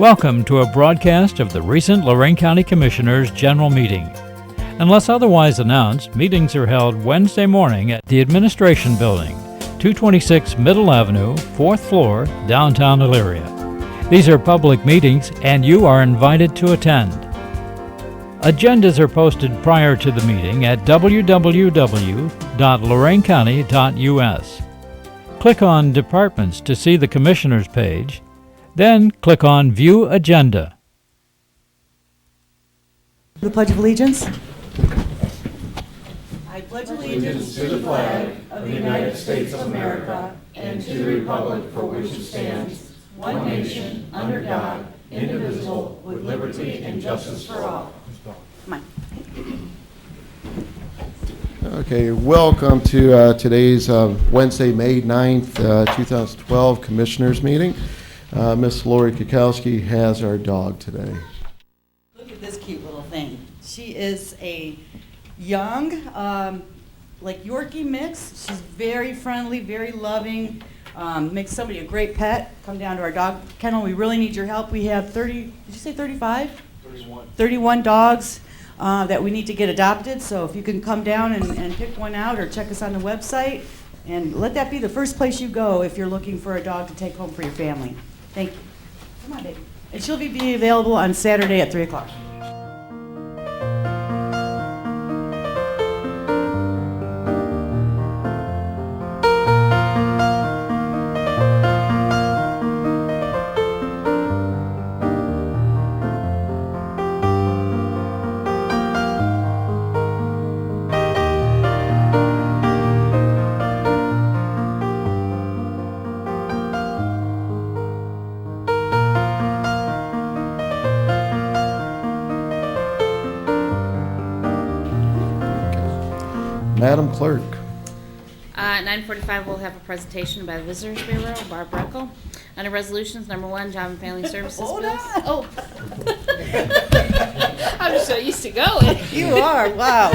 Welcome to a broadcast of the recent Lorain County Commissioners' General Meeting. Unless otherwise announced, meetings are held Wednesday morning at the Administration Building, 226 Middle Avenue, 4th floor, downtown Elyria. These are public meetings and you are invited to attend. Agendas are posted prior to the meeting at www.loraincounty.us. Click on Departments to see the Commissioners page, then click on View Agenda. The Pledge of Allegiance. I pledge allegiance to the flag of the United States of America and to the republic for which it stands, one nation, under God, indivisible, with liberty and justice for all. Come on. Okay, welcome to today's Wednesday, May 9th, 2012 Commissioners meeting. Miss Lori Kokoski has our dog today. Look at this cute little thing. She is a young, like Yorkie mix. She's very friendly, very loving, makes somebody a great pet. Come down to our dog kennel. We really need your help. We have 30, did you say 35? 31 dogs that we need to get adopted. So if you can come down and pick one out or check us on the website, and let that be the first place you go if you're looking for a dog to take home for your family. Thank you. Come on, baby. And she'll be available on Saturday at 3 o'clock. Madam Clerk. At 9:45, we'll have a presentation by the Visitors Bureau, Barb Bickel. Under resolutions, number 1, Job and Family Services Hold bills. on. Oh. I'm so used to going. You are, wow.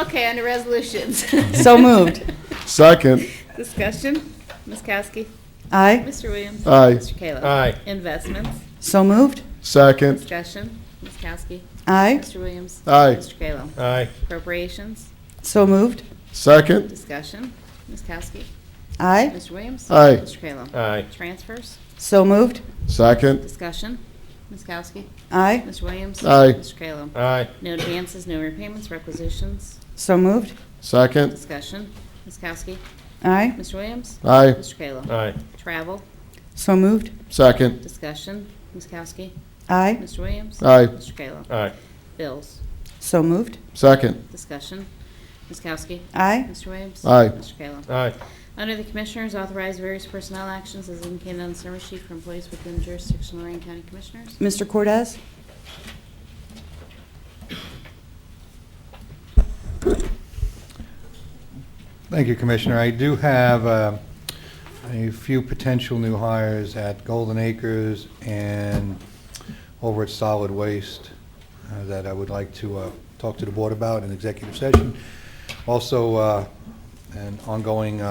Okay, under resolutions. So moved. Second. Discussion. Ms. Kokoski. Aye. Mr. Williams. Aye. Mr. Kalo. Aye. Investments. So moved. Second. Discussion. Ms. Kokoski. Aye. Mr. Williams. Aye. Mr. Kalo. Aye. Appropriations. So moved. Second. Discussion. Ms. Kokoski. Aye. Mr. Williams. Aye. Mr. Kalo. Aye. Transfers. So moved. Second. Discussion. Ms. Kokoski. Aye. Mr. Williams. Aye. Mr. Kalo. Aye. No advances, no repayments, requisitions. So moved. Second. Discussion. Ms. Kokoski. Aye. Mr. Williams. Aye. Mr. Kalo. Aye. Travel. So moved. Second. Discussion. Ms. Kokoski. Aye. Mr. Williams. Aye. Mr. Kalo. Aye. Bills. So moved. Second. Discussion. Ms. Kokoski. Aye. Mr. Williams. Aye. Mr. Kalo. Aye. Under the Commissioners, authorize various personnel actions as indicated on the summary sheet for employees within the jurisdiction of Lorain County Commissioners. Mr. Cortez? Thank you, Commissioner. I do have a few potential new hires at Golden Acres and over at Solid Waste that I would like to talk to the board about in executive session. Also, an ongoing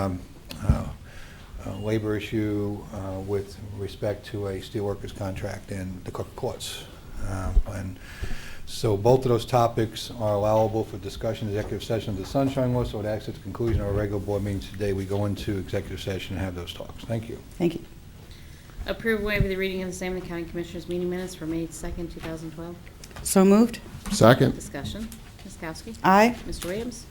labor issue with respect to a steelworkers contract in the Cook Courts. And so both of those topics are allowable for discussion in executive session of the Sunshine Law, so it acts at the conclusion of our regular board meeting today. We go into executive session and have those talks. Thank you. Thank you. Approve waive the reading of the same in the County Commissioners meeting minutes for May 2nd, 2012. So moved. Second. Discussion. Ms. Kokoski. Aye. Mr. Williams.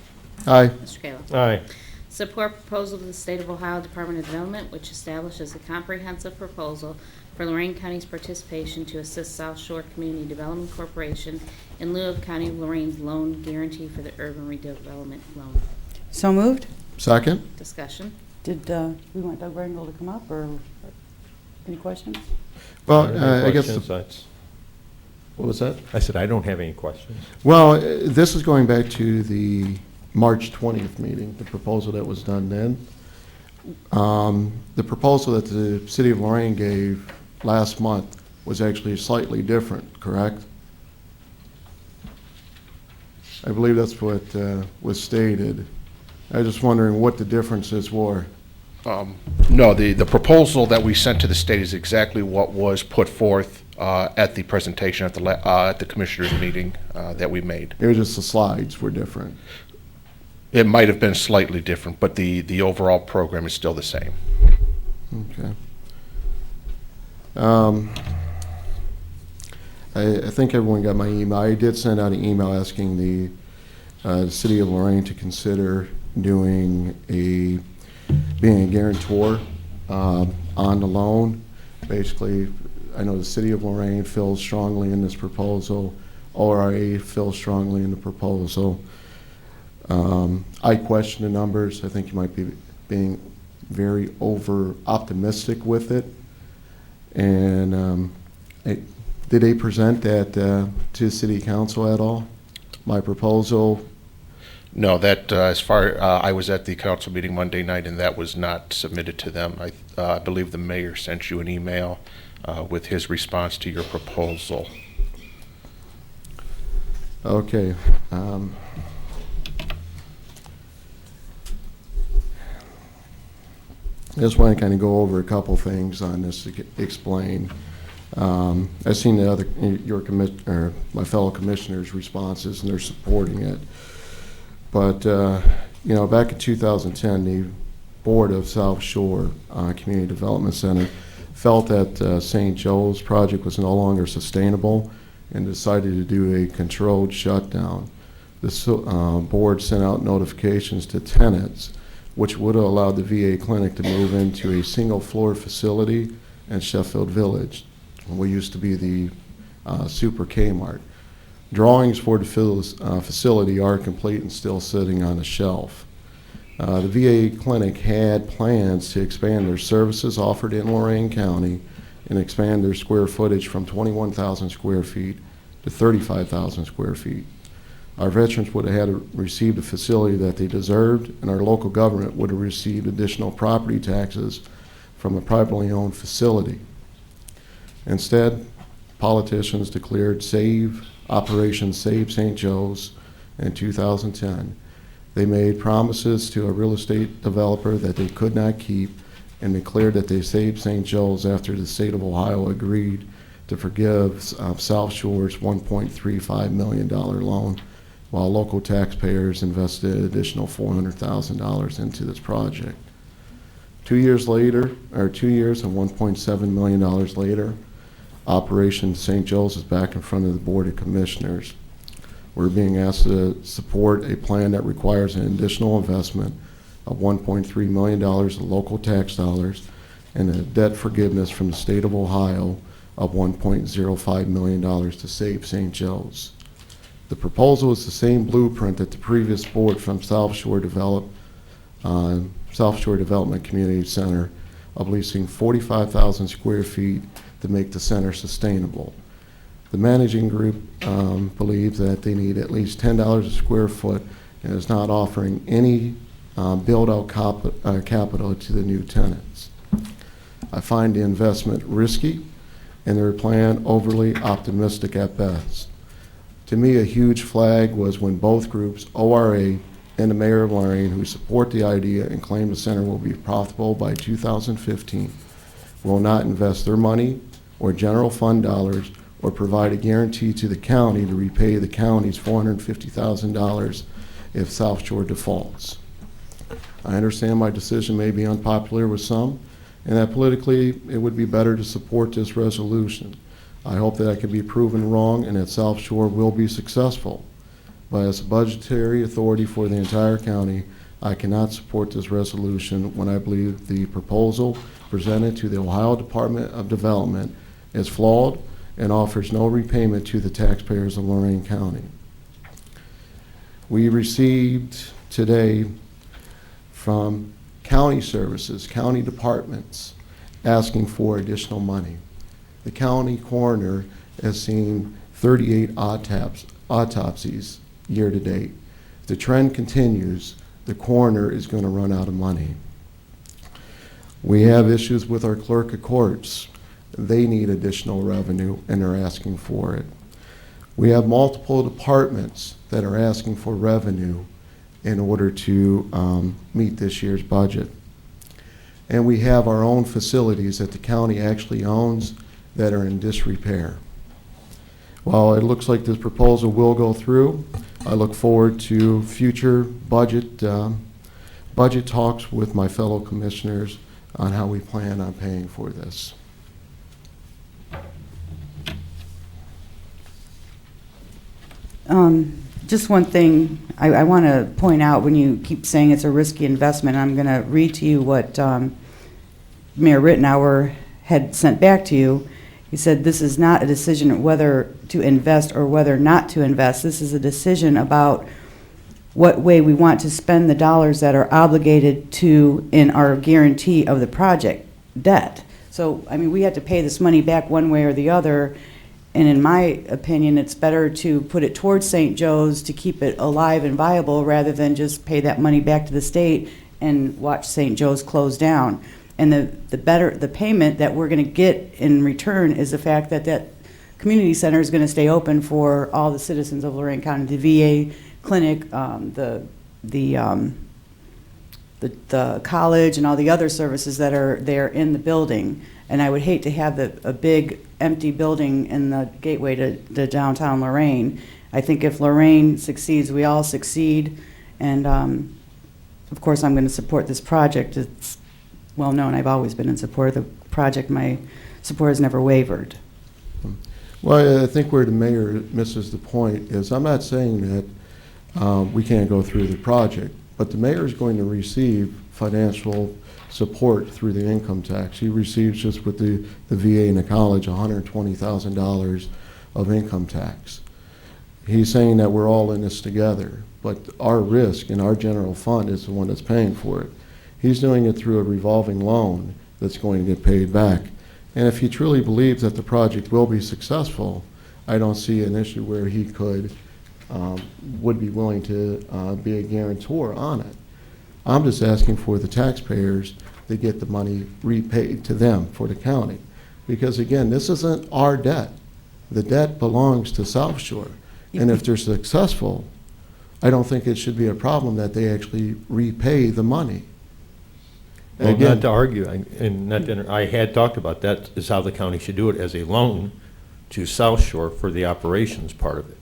Aye. Mr. Kayla. Aye. Support proposal to the State of Ohio Department of Development, which establishes a comprehensive proposal for Lorain County's participation to assist South Shore Community Development Corporation in lieu of County of Loraine's loan guarantee for the urban redevelopment loan. So moved. Second. Discussion. Did we want Doug Rangell to come up, or any questions? Well, Any I guess. questions? That's- What was that? I said I don't have any questions. Well, this is going back to the March 20th meeting, the proposal that was done then. The proposal that the City of Lorain gave last month was actually slightly different, correct? I believe that's what was stated. I was just wondering what the differences were. No, the proposal that we sent to the state is exactly what was put forth at the presentation at the commissioners' meeting that we made. It was just the slides were different. It might have been slightly different, but the overall program is still the same. Okay. I think everyone got my email. I did send out an email asking the City of Lorain to consider being a guarantor on the loan. Basically, I know the City of Lorain feels strongly in this proposal. ORA feels strongly in the proposal. I question the numbers. I think you might be being very over optimistic with it. And did they present that to City Council at all? My proposal? No, that as far I was at the council meeting Monday night, and that was not submitted to them. I believe the mayor sent you an email with his response to your proposal. Okay. I just want to kind of go over a couple things on this to explain. I've seen the other my fellow commissioners' responses, and they're supporting it. But you know, back in 2010, the board of South Shore Community Development Center felt that St. Joe's project was no longer sustainable and decided to do a controlled shutdown. The board sent out notifications to tenants, which would have allowed the VA clinic to move into a single floor facility in Sheffield Village. We used to be the Super Kmart. Drawings for the facility are complete and still sitting on a shelf. The VA clinic had plans to expand their services offered in Lorain County and expand their square footage from 21,000 square feet to 35,000 square feet. Our veterans would have received a facility that they deserved, and our local government would have received additional property taxes from a privately owned facility. Instead, politicians declared Operation Save St. Joe's in 2010. They made promises to a real estate developer that they could not keep and declared that they saved St. Joe's after the state of Ohio agreed to forgive South Shore's $1.35 million loan, while local taxpayers invested an additional $400,000 into this project. 2 years later, or 2 years and $1.7 million later, Operation St. Joe's is back in front of the Board of Commissioners. We're being asked to support a plan that requires an additional investment of $1.3 million of local tax dollars and a debt forgiveness from the state of Ohio of $1.05 million to save St. Joe's. The proposal is the same blueprint that the previous board from South Shore Development Community Center of leasing 45,000 square feet to make the center sustainable. The managing group believes that they need at least $10 a square foot and is not offering any build-out capital to the new tenants. I find the investment risky and their plan overly optimistic at best. To me, a huge flag was when both groups, ORA and the Mayor of Lorain, who support the idea and claim the center will be profitable by 2015, will not invest their money or general fund dollars or provide a guarantee to the county to repay the county's $450,000 if South Shore defaults. I understand my decision may be unpopular with some, and that politically it would be better to support this resolution. I hope that I can be proven wrong and that South Shore will be successful. But as a budgetary authority for the entire county, I cannot support this resolution when I believe the proposal presented to the Ohio Department of Development is flawed and offers no repayment to the taxpayers of Lorain County. We received today from county services, county departments, asking for additional money. The county coroner has seen 38 autopsies year to date. If the trend continues, the coroner is going to run out of money. We have issues with our clerk of courts. They need additional revenue and they're asking for it. We have multiple departments that are asking for revenue in order to meet this year's budget. And we have our own facilities that the county actually owns that are in disrepair. While it looks like this proposal will go through, I look forward to future budget talks with my fellow commissioners on how we plan on paying for this. Just one thing I want to point out, when you keep saying it's a risky investment, I'm going to read to you what Mayor Rittenauer had sent back to you. He said, this is not a decision whether to invest or whether not to invest. This is a decision about what way we want to spend the dollars that are obligated to in our guarantee of the project debt. So, I mean, we had to pay this money back one way or the other. And in my opinion, it's better to put it towards St. Joe's to keep it alive and viable rather than just pay that money back to the state and watch St. Joe's close down. And the payment that we're going to get in return is the fact that that community center is going to stay open for all the citizens of Lorain County, the VA clinic, the college, and all the other services that are there in the building. And I would hate to have a big empty building in the gateway to downtown Lorain. I think if Lorain succeeds, we all succeed. And of course, I'm going to support this project. It's well known. I've always been in support of the project. My support has never wavered. Well, I think where the mayor misses the point is I'm not saying that we can't go through the project, but the mayor is going to receive financial support through the income tax. He receives, just with the VA and the college, $120,000 of income tax. He's saying that we're all in this together, but our risk and our general fund is the one that's paying for it. He's doing it through a revolving loan that's going to get paid back. And if he truly believes that the project will be successful, I don't see an issue where he would be willing to be a guarantor on it. I'm just asking for the taxpayers to get the money repaid to them for the county. Because again, this isn't our debt. The debt belongs to South Shore. And if they're successful, I don't think it should be a problem that they actually repay the money. Well, Again, not to argue, I had talked about that is how the county should do it, as a loan to South Shore for the operations part of it.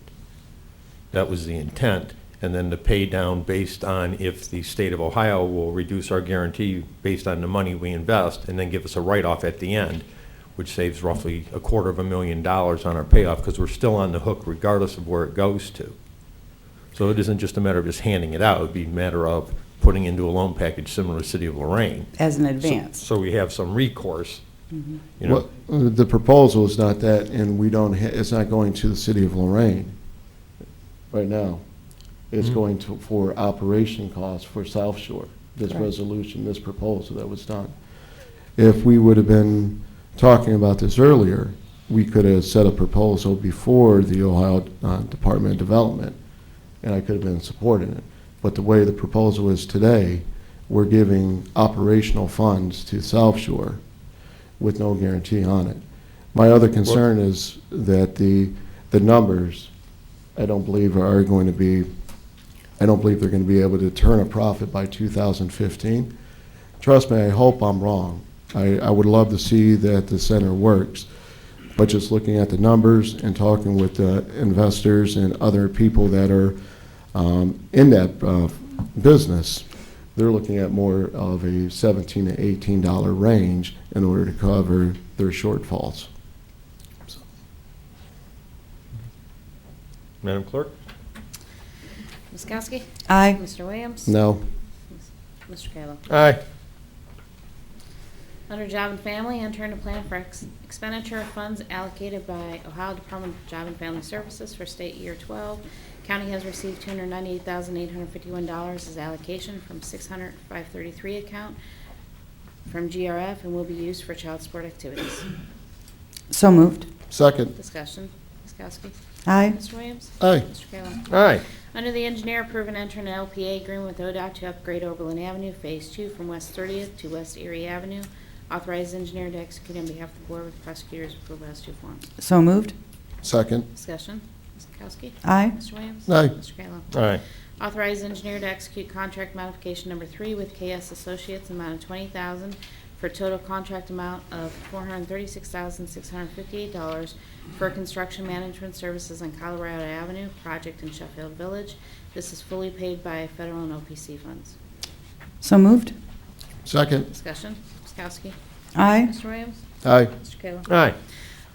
That was the intent. And then to pay down based on if the state of Ohio will reduce our guarantee based on the money we invest, and then give us a write-off at the end, which saves roughly $250,000 on our payoff, because we're still on the hook regardless of where it goes to. So it isn't just a matter of just handing it out. It would be a matter of putting into a loan package similar to City of Lorain. As an advance. So we have some recourse. You know. well, the proposal is not that, and we don't. It's not going to the City of Lorain right now. It's going to for operation costs for South Shore. This resolution, this proposal that was done. If we would have been talking about this earlier, we could have set a proposal before the Ohio Department of Development, and I could have been supporting it. But the way the proposal is today, we're giving operational funds to South Shore with no guarantee on it. My other concern is that the numbers, I don't believe they're going to be able to turn a profit by 2015. Trust me, I hope I'm wrong. I would love to see that the center works, but just looking at the numbers and talking with the investors and other people that are in that business, they're looking at more of a $17 to $18 range in order to cover their shortfalls. So. Madam Clerk? Ms. Kokoski? Aye. Mr. Williams? No. Mr. Kalo? Aye. Under Job and Family, enter into plan for expenditure of funds allocated by Ohio Department of Job and Family Services for state year 12. County has received $298,851 as allocation from 600-533 account from GRF and will be used for child support activities. So moved. Second. Discussion. Ms. Kokoski? Aye. Mr. Williams? Aye. Mr. Kayla? Aye. Under the engineer, approve and enter an LPA agreement with ODOT to upgrade Oberlin Avenue Phase 2 from West 30th to West Erie Avenue. Authorize engineer to execute on behalf of the board with prosecutors approval as to form. So moved. Second. Discussion. Ms. Kowski? Aye. Mr. Williams? Aye. Mr. Kayla? Aye. Authorize engineer to execute contract modification number 3 with KS Associates, amount of $20,000 for a total contract amount of $436,658 for construction management services on Colorado Avenue, project in Sheffield Village. This is fully paid by federal and OPC funds. So moved. Second. Discussion. Ms. Kowski. Aye. Mr. Williams. Aye. Mr. Kayla. Aye.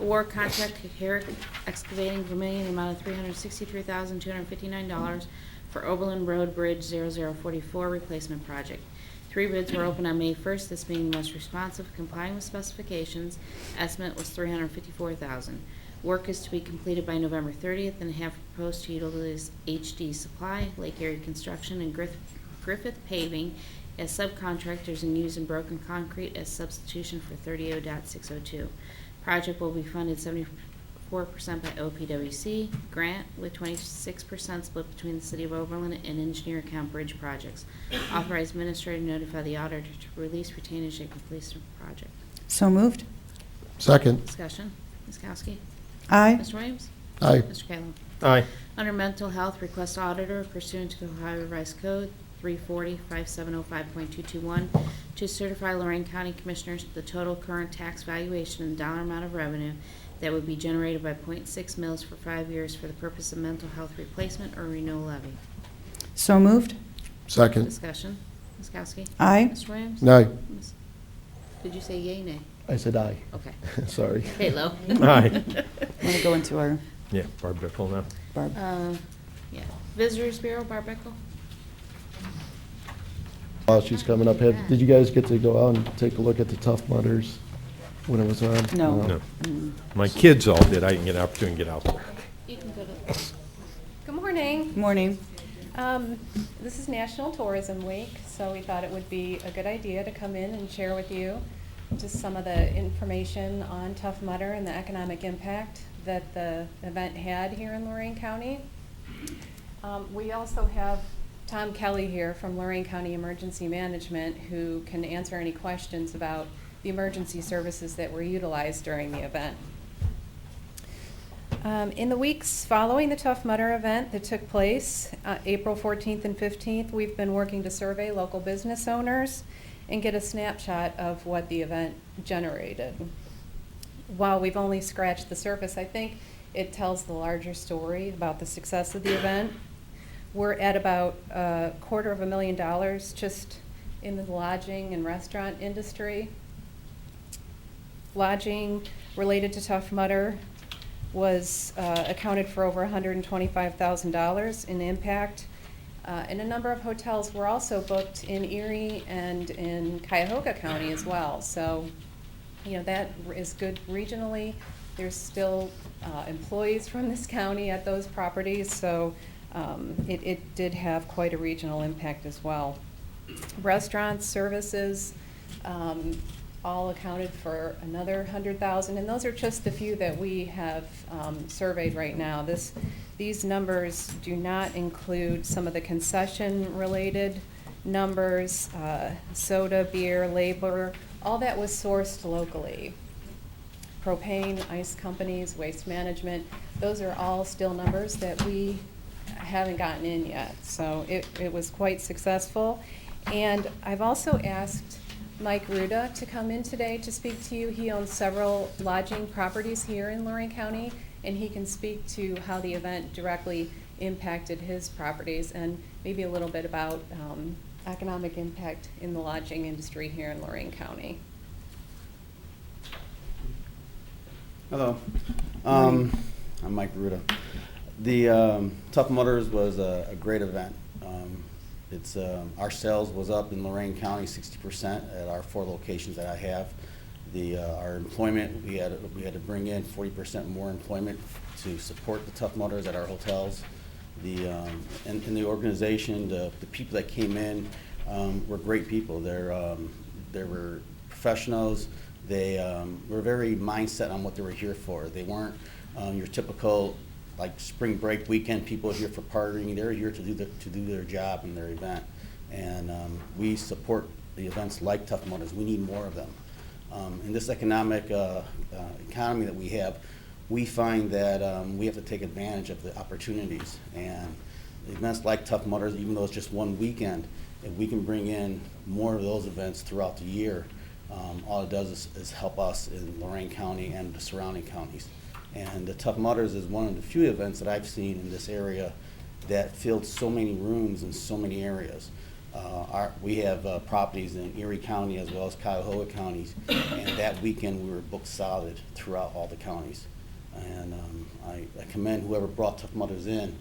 Award contract to Herrick Excavating Vermillion, the amount of $363,259 for Oberlin Road Bridge 0044 replacement project. 3 bids were opened on May 1st, this being the most responsive, complying with specifications. Estimate was $354,000. Work is to be completed by November 30th and have proposed to utilize HD Supply, Lake Erie Construction, and Griffith Paving as subcontractors and using broken concrete as substitution for 30.602. Project will be funded 74% by OPWC grant with 26% split between the City of Oberlin and Engineer Account Bridge projects. Authorize administrator to notify the auditor to release retainage at completion of the project. So moved. Second. Discussion. Ms. Kowski. Aye. Mr. Williams. Aye. Mr. Kayla. Aye. Under Mental Health, request auditor pursuant to the Ohio Revised Code 340-5705.221 to certify Lorain County Commissioners the total current tax valuation and dollar amount of revenue that would be generated by .6 mils for 5 years for the purpose of mental health replacement or renewal levy. So moved. Second. Discussion. Ms. Kowski. Aye. Mr. Williams. Aye. Ms. Did you say yay, nay? I said aye. Okay. Sorry. Kalo. Aye. Want to go into our Yeah, Barb Bickel now. Barb? Yeah. Visitors Bureau, Barb Bickel. While she's coming up, did you guys get to go out and take a look at the Tough Mudders when it was on? No. No. My kids all did. I didn't get an opportunity to get out there. You can go to. Good morning. Morning. This is National Tourism Week, so we thought it would be a good idea to come in and share with you just some of the information on Tough Mudder and the economic impact that the event had here in Lorain County. We also have Tom Kelley here from Lorain County Emergency Management who can answer any questions about the emergency services that were utilized during the event. In the weeks following the Tough Mudder event that took place, April 14th and 15th, we've been working to survey local business owners and get a snapshot of what the event generated. While we've only scratched the surface, I think it tells the larger story about the success of the event. We're at about $250,000 just in the lodging and restaurant industry. Lodging related to Tough Mudder was accounted for over $125,000 in impact. And a number of hotels were also booked in Erie and in Cuyahoga County as well. So, you know, that is good regionally. There's still employees from this county at those properties, so it did have quite a regional impact as well. Restaurants, services, all accounted for another $100,000, and those are just the few that we have surveyed right now. These numbers do not include some of the concession-related numbers, soda, beer, labor, all that was sourced locally. Propane, ice companies, waste management, those are all still numbers that we haven't gotten in yet. So it was quite successful. And I've also asked Mike Ruda to come in today to speak to you. He owns several lodging properties here in Lorain County, and he can speak to how the event directly impacted his properties and maybe a little bit about economic impact in the lodging industry here in Lorain County. Hello, I'm Mike Ruda. The Tough Mudders was a great event. Our sales was up in Lorain County 60% at our 4 locations that I have. Our employment, we had to bring in 40% more employment to support the Tough Mudders at our hotels. And the organization, the people that came in were great people. They were professionals. They were very mindset on what they were here for. They weren't your typical like spring break weekend people here for partying. They're here to do their job and their event. And we support the events like Tough Mudders. We need more of them. In this economic economy that we have, we find that we have to take advantage of the opportunities. And events like Tough Mudders, even though it's just one weekend, if we can bring in more of those events throughout the year, all it does is help us in Lorain County and the surrounding counties. And the Tough Mudders is one of the few events that I've seen in this area that filled so many rooms in so many areas. We have properties in Erie County as well as Cuyahoga counties, and that weekend we were booked solid throughout all the counties. And I commend whoever brought Tough Mudders in,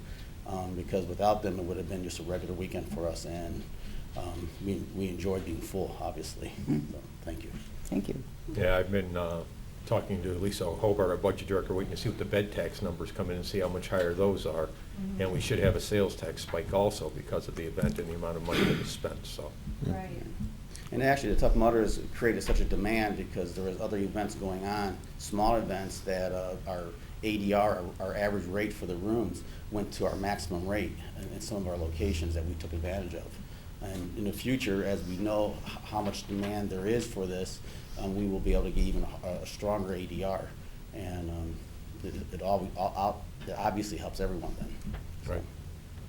because without them it would have been just a regular weekend for us, and we enjoyed being full, obviously. So, thank you. Thank you. Yeah, I've been talking to Lisa Hobart, our budget director, waiting to see what the bed tax numbers come in and see how much higher those are. And we should have a sales tax spike also because of the event and the amount of money that is spent, so. Right. And actually, the Tough Mudders created such a demand because there was other events going on, small events that our ADR, our average rate for the rooms, went to our maximum rate in some of our locations that we took advantage of. And in the future, as we know how much demand there is for this, we will be able to get even a stronger ADR. And it obviously helps everyone then. So. Right.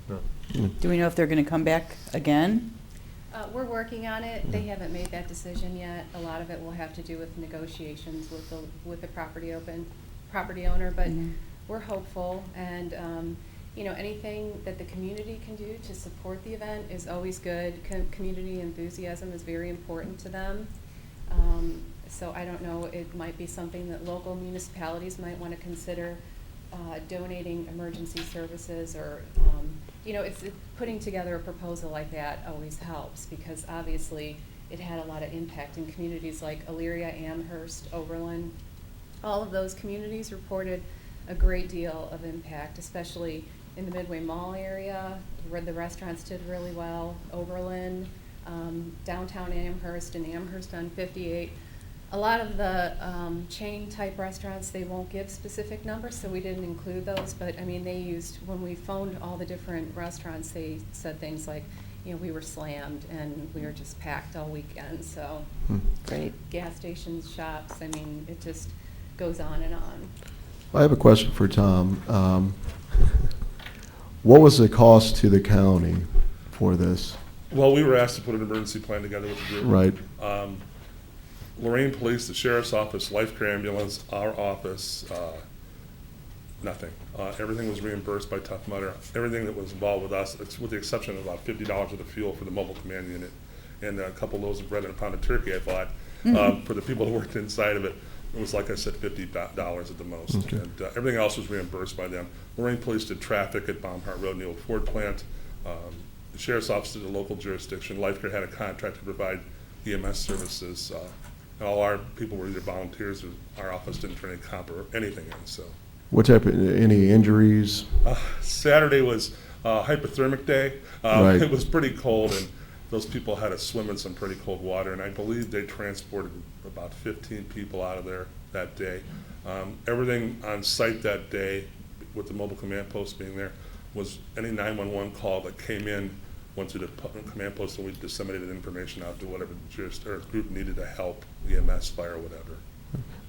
No. Do we know if they're going to come back again? We're working on it. They haven't made that decision yet. A lot of it will have to do with negotiations with the property owner, but we're hopeful, and you know, anything that the community can do to support the event is always good. Community enthusiasm is very important to them. So I don't know, it might be something that local municipalities might want to consider donating emergency services, or you know, it's putting together a proposal like that always helps, because obviously it had a lot of impact in communities like Elyria, Amherst, Oberlin. All of those communities reported a great deal of impact, especially in the Midway Mall area, where the restaurants did really well. Oberlin, downtown Amherst, and Amherst on 58. A lot of the chain type restaurants, they won't give specific numbers, so we didn't include those, but I mean, they used, when we phoned all the different restaurants, they said things like, you know, we were slammed and we were just packed all weekend, so. Great. Gas stations, shops, I mean, it just goes on and on. I have a question for Tom. What was the cost to the county for this? Well, we were asked to put an emergency plan together with the group. Right. Lorain Police, the Sheriff's Office, Life Care Ambulance, our office, nothing. Everything was reimbursed by Tough Mudder. Everything that was involved with us, with the exception of about $50 of the fuel for the mobile command unit, and a couple loaves of bread and a pound of turkey I bought. For the people who worked inside of it, it was, like I said, $50 at the most. Okay. And everything else was reimbursed by them. Lorain Police did traffic at Baumhart Road and the old Ford plant. The Sheriff's Office did a local jurisdiction. Life Care had a contract to provide EMS services. All our people were either volunteers, or our office didn't turn any comp or anything in. So, What type of, any injuries? Saturday was hypothermic day. Right. It was pretty cold, and those people had to swim in some pretty cold water, and I believe they transported about 15 people out of there that day. Everything on site that day, with the mobile command post being there, was any 911 call that came in went to the command post, and we disseminated information out to whatever the group needed to help, EMS, fire, whatever.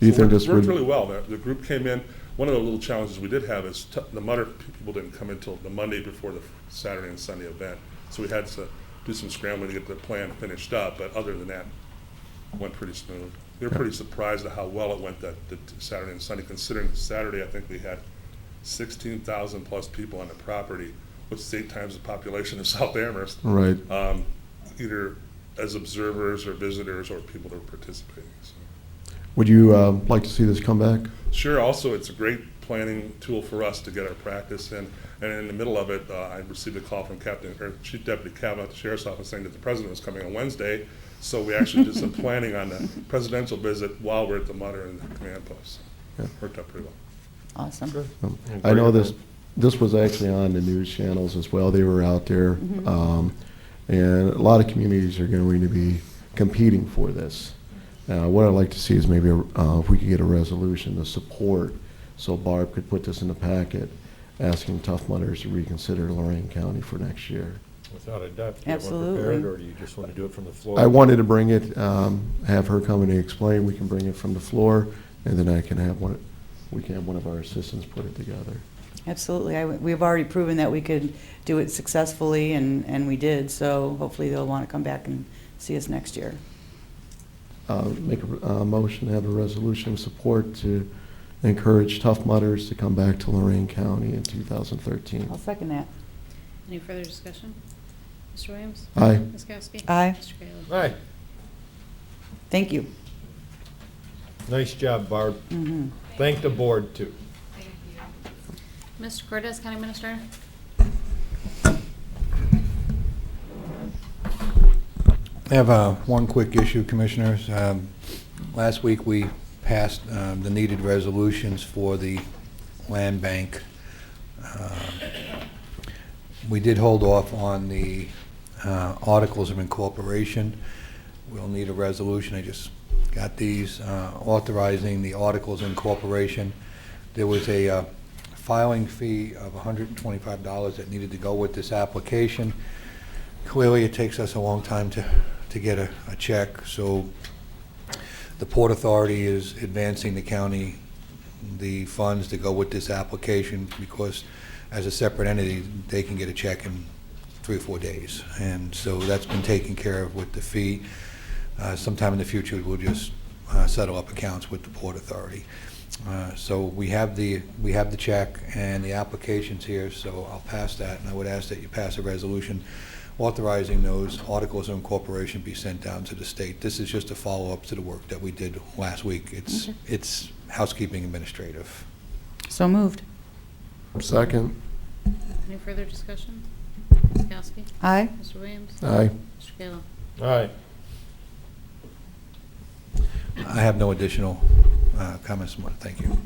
Do you So think it this worked would? really well. The group came in. One of the little challenges we did have is the Mudder people didn't come in until the Monday before the Saturday and Sunday event. So we had to do some scrambling to get the plan finished up, but other than that, it went pretty smooth. We were pretty surprised at how well it went that Saturday and Sunday, considering Saturday I think we had 16,000 plus people on the property, which is 8 times the population of South Amherst. Right. Either as observers or visitors or people that were participating. So. Would you like to see this come back? Sure. Also, it's a great planning tool for us to get our practice in. And in the middle of it, I received a call from Chief Deputy Kalo at the Sheriff's Office saying that the President was coming on Wednesday. So we actually did some planning on the presidential visit while we're at the Mudder and the command post. Yeah. Worked out pretty well. Awesome. I know this was actually on the news channels as well. They were out there. And a lot of communities are going to be competing for this. What I'd like to see is maybe if we could get a resolution to support, so Barb could put this in the packet, asking Tough Mudders to reconsider Lorain County for next year. Without a doubt. Do you have one Absolutely. prepared, or do you just want to do it from the floor? I wanted to bring it, have her come and explain. We can bring it from the floor, and then we can have one of our assistants put it together. Absolutely. We've already proven that we could do it successfully, and we did, so hopefully they'll want to come back and see us next year. Make a motion to have a resolution of support to encourage Tough Mudders to come back to Lorain County in 2013. I'll second that. Any further discussion? Mr. Williams? Aye. Ms. Kowski? Aye. Mr. Kayla? Aye. Thank you. Nice job, Barb. Mhm. Thank the board, too. Mr. Cortez, County Administrator? I have one quick issue, Commissioners. Last week, we passed the needed resolutions for the land bank. We did hold off on the articles of incorporation. We'll need a resolution. I just got these authorizing the articles of incorporation. There was a filing fee of $125 that needed to go with this application. Clearly, it takes us a long time to get a check, so the Port Authority is advancing the county the funds to go with this application, because as a separate entity, they can get a check in 3 or 4 days. And so that's been taken care of with the fee. Sometime in the future, we'll just settle up accounts with the Port Authority. So we have the check and the applications here, so I'll pass that, and I would ask that you pass a resolution authorizing those articles of incorporation be sent down to the state. This is just a follow-up to the work that we did last week. It's housekeeping administrative. So moved. Second. Any further discussion? Ms. Kowski? Aye. Mr. Williams? Aye. Mr. Kayla? Aye. I have no additional comments. Thank you.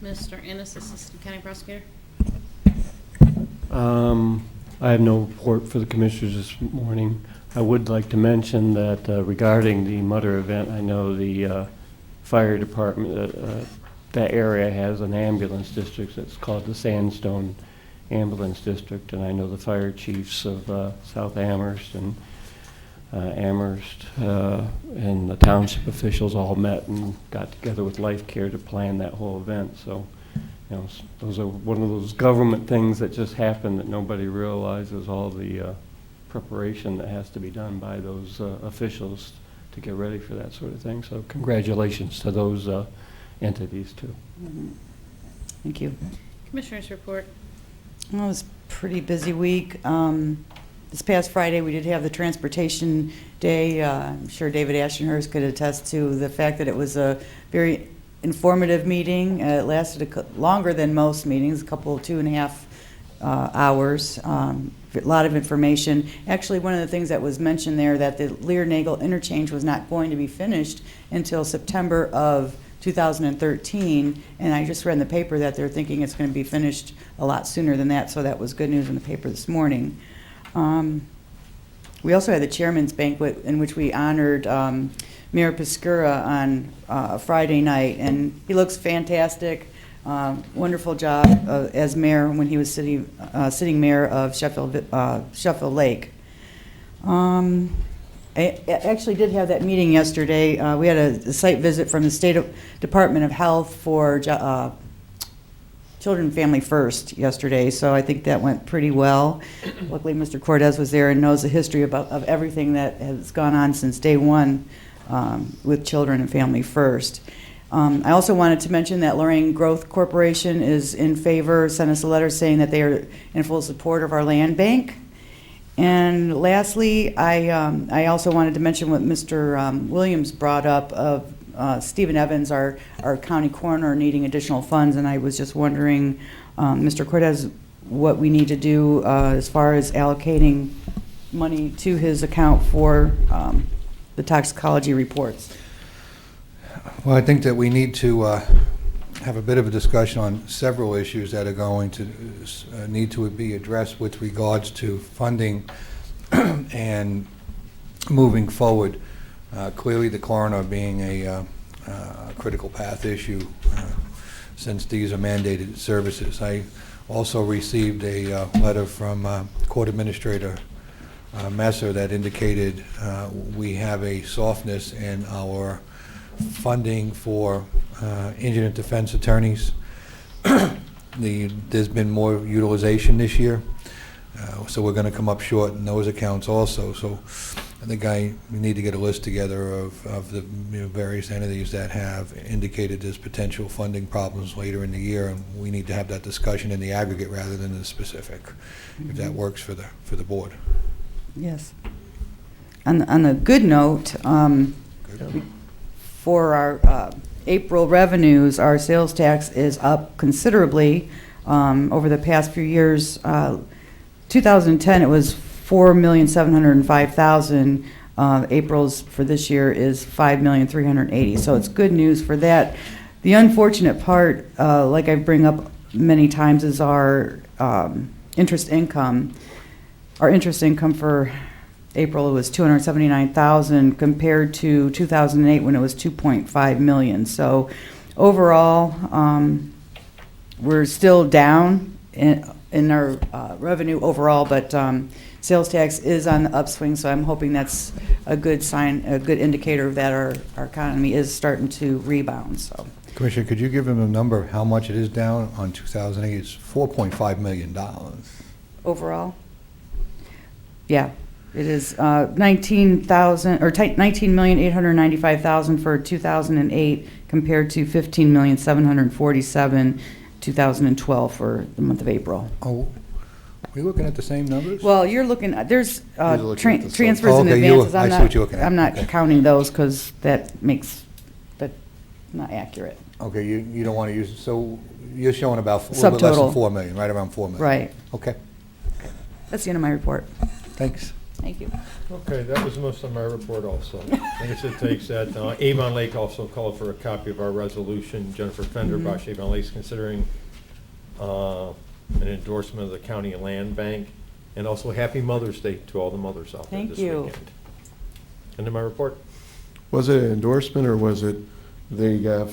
Mr. Ennis, Assistant County Prosecutor? I have no report for the Commissioners this morning. I would like to mention that regarding the Mutter event, I know the fire department, that area has an ambulance district that's called the Sandstone Ambulance District, and I know the fire chiefs of South Amherst and Amherst and the township officials all met and got together with Life Care to plan that whole event. So, you know, those are one of those government things that just happen that nobody realizes, all the preparation that has to be done by those officials to get ready for that sort of thing. So congratulations to those entities too. Thank you. Commissioners report. Well, it was a pretty busy week. This past Friday, we did have the Transportation Day. I'm sure David Ashenhurst could attest to the fact that it was a very informative meeting. It lasted longer than most meetings, a couple, 2.5 hours. A lot of information. Actually, one of the things that was mentioned there, that the Lear-Nagel interchange was not going to be finished until September of 2013, and I just read in the paper that they're thinking it's going to be finished a lot sooner than that, so that was good news in the paper this morning. We also had the chairman's banquet in which we honored Mayor Piscura on Friday night, and he looks fantastic. Wonderful job as mayor when he was sitting mayor of Sheffield Lake. I actually did have that meeting yesterday. We had a site visit from the State Department of Health for Children and Family First yesterday, so I think that went pretty well. Luckily, Mr. Cortez was there and knows the history of everything that has gone on since day one with Children and Family First. I also wanted to mention that Lorain Growth Corporation is in favor, sent us a letter saying that they are in full support of our land bank. And lastly, I also wanted to mention what Mr. Williams brought up of Stephen Evans, our county coroner, needing additional funds, and I was just wondering, Mr. Cortez, what we need to do as far as allocating money to his account for the toxicology reports. Well, I think that we need to have a bit of a discussion on several issues that are going to need to be addressed with regards to funding and moving forward. Clearly, the coroner being a critical path issue since these are mandated services. I also received a letter from Court Administrator Messer that indicated we have a softness in our funding for indigent defense attorneys. there's been more utilization this year, so we're going to come up short in those accounts also. So I think we need to get a list together of the various entities that have indicated there's potential funding problems later in the year, and we need to have that discussion in the aggregate rather than the specific, if that works for the board. Yes. On a good note, for our April revenues, our sales tax is up considerably over the past few years. 2010, it was $4,705,000. April's for this year is $5,380,000. So it's good news for that. The unfortunate part, like I bring up many times, is our interest income. Our interest income for April was $279,000 compared to 2008 when it was $2.5 million. So overall, we're still down in our revenue overall, but sales tax is on the upswing. So I'm hoping that's a good sign, a good indicator that our economy is starting to rebound. So, Commissioner, could you give him a number of how much it is down on 2008? It's $4.5 million. overall, yeah. It is 19,000 or 19,895,000 for 2008 compared to 15,747,000 2012 for the month of April. Oh, are we looking at the same numbers? Well, you're looking at there's looking at the transfers and Okay, advances. I see what you're looking at. I'm not Okay. counting those because that's not accurate. Okay, you don't want to use, so you're showing about a little bit less than Subtotal. 4 million, right around 4 million. Right. Okay, That's the end of my report. thanks. Thank you. Okay, that was most of my report also. I guess it takes that. Avon Lake also called for a copy of our resolution. Jennifer Fenderbosh, Avon Lake's considering an endorsement of the county land bank. And also Happy Mother's Day to all the mothers out there Thank this you. weekend. End of my report. Was it an endorsement, or was it they got,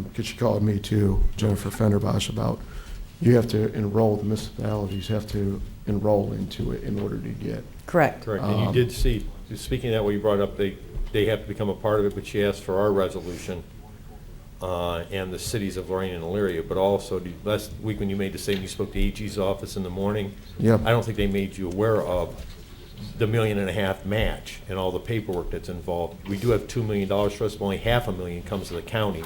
because she called me too, Jennifer Fenderbosh, about you have to enroll, the municipalities have to enroll into it in order to get. Correct. Correct, and you did see, speaking of that, what you brought up, they have to become a part of it, but she asked for our resolution and the cities of Lorain and Elyria, but also last week when you made the statement, you spoke to AG's office in the morning. Yep. I don't think they made you aware of the $1.5 million match and all the paperwork that's involved. We do have $2 million for us, but only $500,000 comes to the county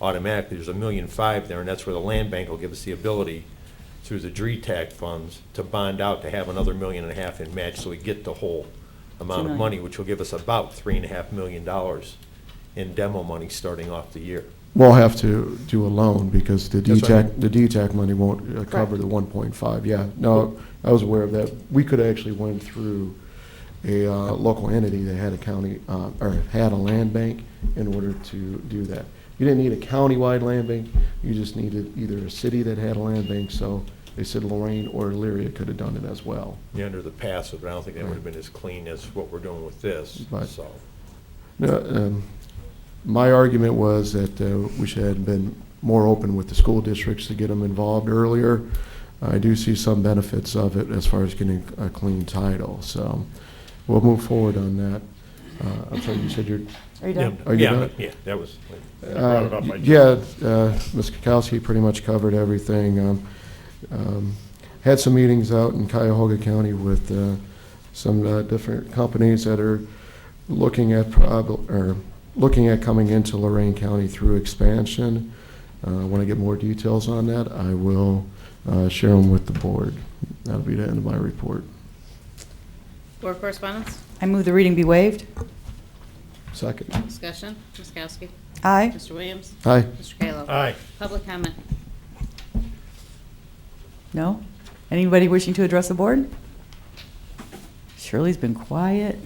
automatically. There's $1.5 million there, and that's where the land bank will give us the ability through the DRETAC funds to bond out to have another $1.5 million in match, so we get the whole amount of money, which will give us about $3.5 million in demo money starting off the year. We'll have to do a loan because the That's right. DTAC money won't cover the 1.5. Yeah, no, I was aware of that. We could actually went through a local entity that had a county, or had a land bank in order to do that. You didn't need a county-wide land bank, you just needed either a city that had a land bank, so they said Lorain or Elyria could have done it as well. Yeah, under the passive, but I don't think that would have been as clean as what we're doing with this, Right. so. No, my argument was that we should have been more open with the school districts to get them involved earlier. I do see some benefits of it as far as getting a clean title, so we'll move forward on that. I'm sorry, you said you're... Are you done? Are you done? Yeah, that was, I brought it up. Ms. Kokoski pretty much covered everything. Had some meetings out in Cuyahoga County with some different companies that are looking at coming into Lorain County through expansion. When I get more details on that, I will share them with the board. That'll be the end of my report. Board correspondence? I move the reading be waived. Second. Discussion. Ms. Kowski? Aye. Mr. Williams? Aye. Mr. Kayla? Aye. Public comment? No? Anybody wishing to address the board? Shirley's been quiet.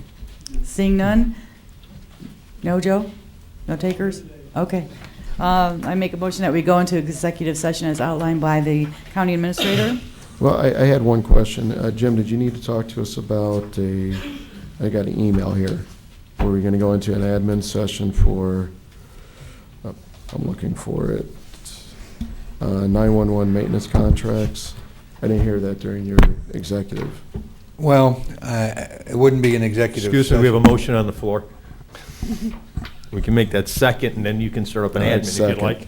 Seeing none? No, Joe? No takers? Okay. I make a motion that we go into executive session as outlined by the county administrator. Well, I had one question. Jim, did you need to talk to us about I got an email here. Were we going to go into an admin session for, I'm looking for it, 911 maintenance contracts? I didn't hear that during your executive. Well, it wouldn't be an executive Excuse me, we have session. a motion on the floor. We can make that second, and then you can start up an All right, admin if second. you'd like.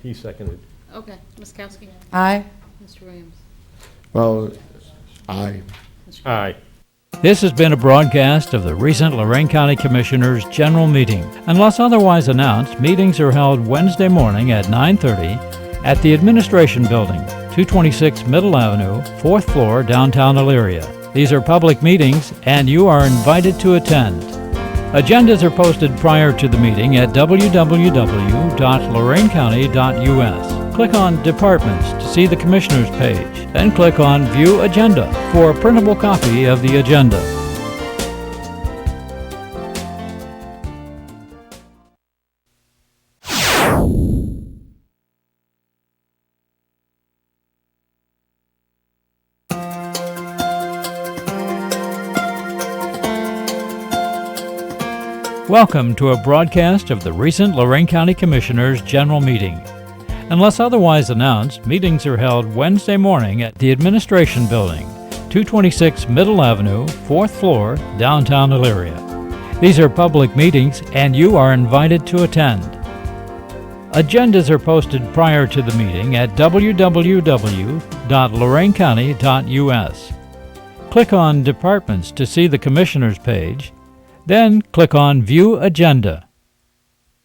He seconded. Okay, Ms. Kowski. Aye. Mr. Williams. Well, aye. Aye. This has been a broadcast of the recent Lorain County Commissioners' General Meeting. Unless otherwise announced, meetings are held Wednesday morning at 9:30 at the Administration Building, 226 Middle Avenue, 4th floor, downtown Elyria. These are public meetings, and you are invited to attend. Agendas are posted prior to the meeting at www.loraincounty.us. Click on Departments to see the Commissioners page, then click on View Agenda for a printable copy of the agenda. Welcome to a broadcast of the recent Lorain County Commissioners' General Meeting. Unless otherwise announced, meetings are held Wednesday morning at the Administration Building, 226 Middle Avenue, 4th floor, downtown Elyria. These are public meetings, and you are invited to attend. Agendas are posted prior to the meeting at www.loraincounty.us. Click on Departments to see the Commissioners page, then click on View Agenda